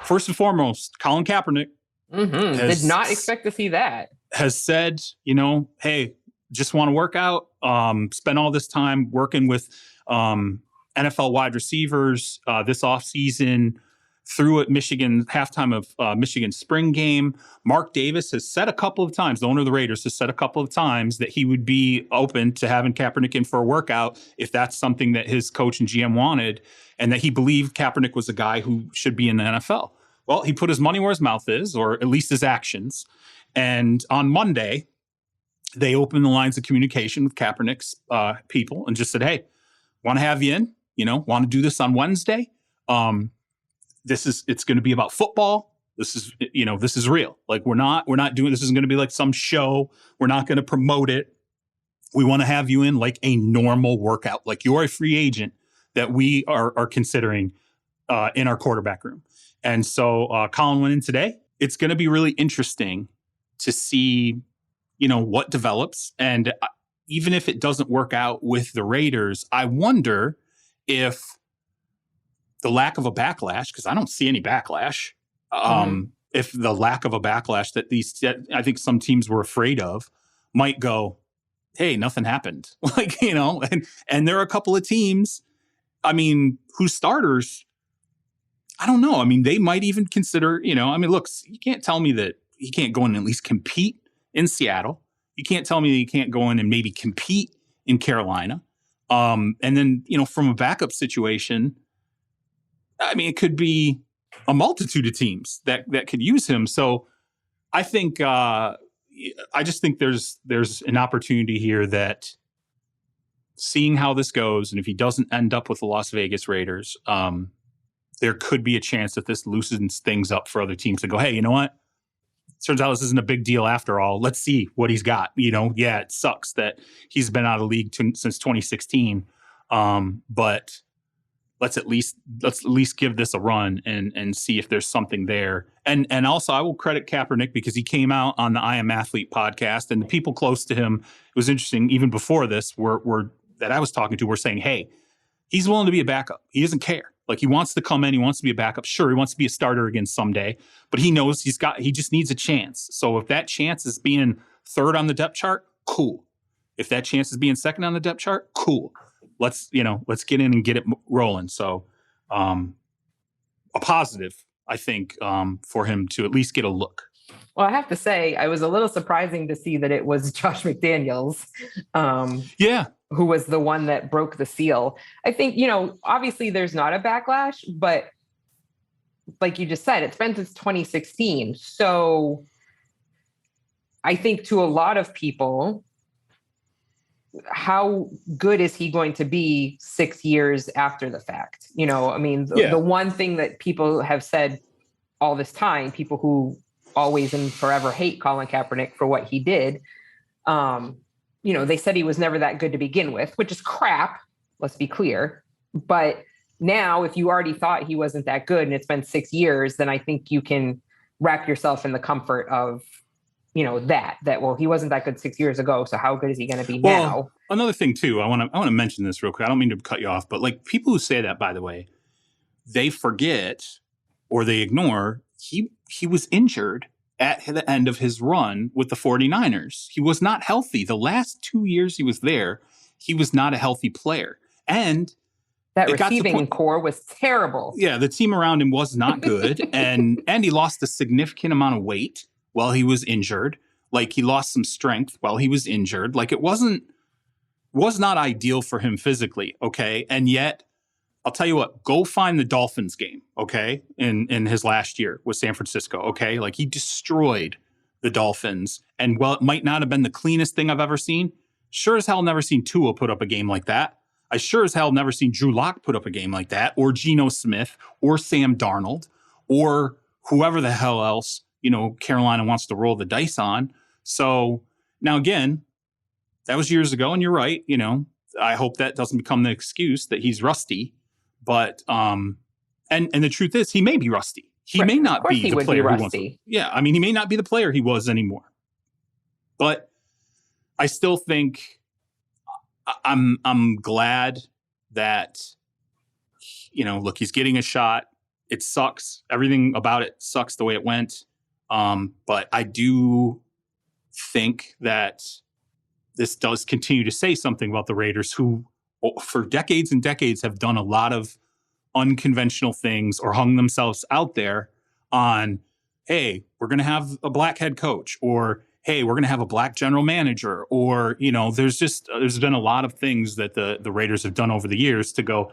first and foremost, Colin Kaepernick Did not expect to see that. Has said, hey, just want to work out, spend all this time working with NFL wide receivers this offseason, threw at Michigan halftime of Michigan's spring game. Mark Davis has said a couple of times, the owner of the Raiders has said a couple of times that he would be open to having Kaepernick in for a workout if that's something that his coach and GM wanted, and that he believed Kaepernick was a guy who should be in the NFL. Well, he put his money where his mouth is, or at least his actions. And on Monday, they opened the lines of communication with Kaepernick's people and just said, hey, want to have you in, want to do this on Wednesday. It's going to be about football. This is real. Like we're not doing, this isn't going to be like some show. We're not going to promote it. We want to have you in like a normal workout. Like you're a free agent that we are considering in our quarterback room. And so Colin went in today. It's going to be really interesting to see, what develops. And even if it doesn't work out with the Raiders, I wonder if the lack of a backlash, because I don't see any backlash, if the lack of a backlash that I think some teams were afraid of might go, hey, nothing happened. And there are a couple of teams, whose starters, I don't know. They might even consider, look, you can't tell me that he can't go in and at least compete in Seattle. You can't tell me that he can't go in and maybe compete in Carolina. And then, from a backup situation, it could be a multitude of teams that could use him. So I think, I just think there's an opportunity here that seeing how this goes, and if he doesn't end up with the Las Vegas Raiders, there could be a chance that this loosens things up for other teams to go, hey, you know what? Turns out this isn't a big deal after all. Let's see what he's got. Yeah, it sucks that he's been out of the league since 2016. But let's at least give this a run and see if there's something there. And also I will credit Kaepernick because he came out on the I Am Athlete podcast, and the people close to him, it was interesting, even before this, were that I was talking to were saying, hey, he's willing to be a backup. He doesn't care. Like he wants to come in, he wants to be a backup. Sure, he wants to be a starter again someday, but he knows he just needs a chance. So if that chance is being third on the depth chart, cool. If that chance is being second on the depth chart, cool. Let's get in and get it rolling. So a positive, I think, for him to at least get a look. Well, I have to say, I was a little surprising to see that it was Josh McDaniels. Who was the one that broke the seal. I think, obviously there's not a backlash, but like you just said, it's been since 2016. So I think to a lot of people, how good is he going to be 6 years after the fact? The one thing that people have said all this time, people who always and forever hate Colin Kaepernick for what he did, they said he was never that good to begin with, which is crap. Let's be clear. But now, if you already thought he wasn't that good and it's been 6 years, then I think you can wrap yourself in the comfort of, well, he wasn't that good 6 years ago. So how good is he going to be now? Another thing too, I want to mention this real quick. I don't mean to cut you off, but like people who say that, by the way, they forget or they ignore he was injured at the end of his run with the 49ers. He was not healthy. The last 2 years he was there, he was not a healthy player. And that receiving core was terrible. Yeah, the team around him was not good. and he lost a significant amount of weight while he was injured. Like he lost some strength while he was injured. Like it was not ideal for him physically, okay? And yet, I'll tell you what, go find the Dolphins game, okay, in his last year with San Francisco, okay? Like he destroyed the Dolphins. And while it might not have been the cleanest thing I've ever seen, sure as hell never seen Tua put up a game like that. I sure as hell never seen Drew Lock put up a game like that, or Geno Smith, or Sam Darnold, or whoever the hell else, Carolina wants to roll the dice on. So now again, that was years ago, and you're right, I hope that doesn't become the excuse that he's rusty. But and the truth is, he may be rusty. He may not be the player he was. Yeah, he may not be the player he was anymore. But I still think I'm glad that look, he's getting a shot. it sucks. Everything about it sucks the way it went. But I do think that this does continue to say something about the Raiders, who for decades and decades have done a lot of unconventional things or hung themselves out there on, hey, we're going to have a black head coach, or hey, we're going to have a black general manager, or, there's been a lot of things that the Raiders have done over the years to go,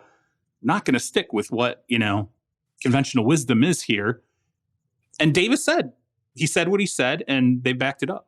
not going to stick with what, conventional wisdom is here. And Davis said what he said, and they backed it up.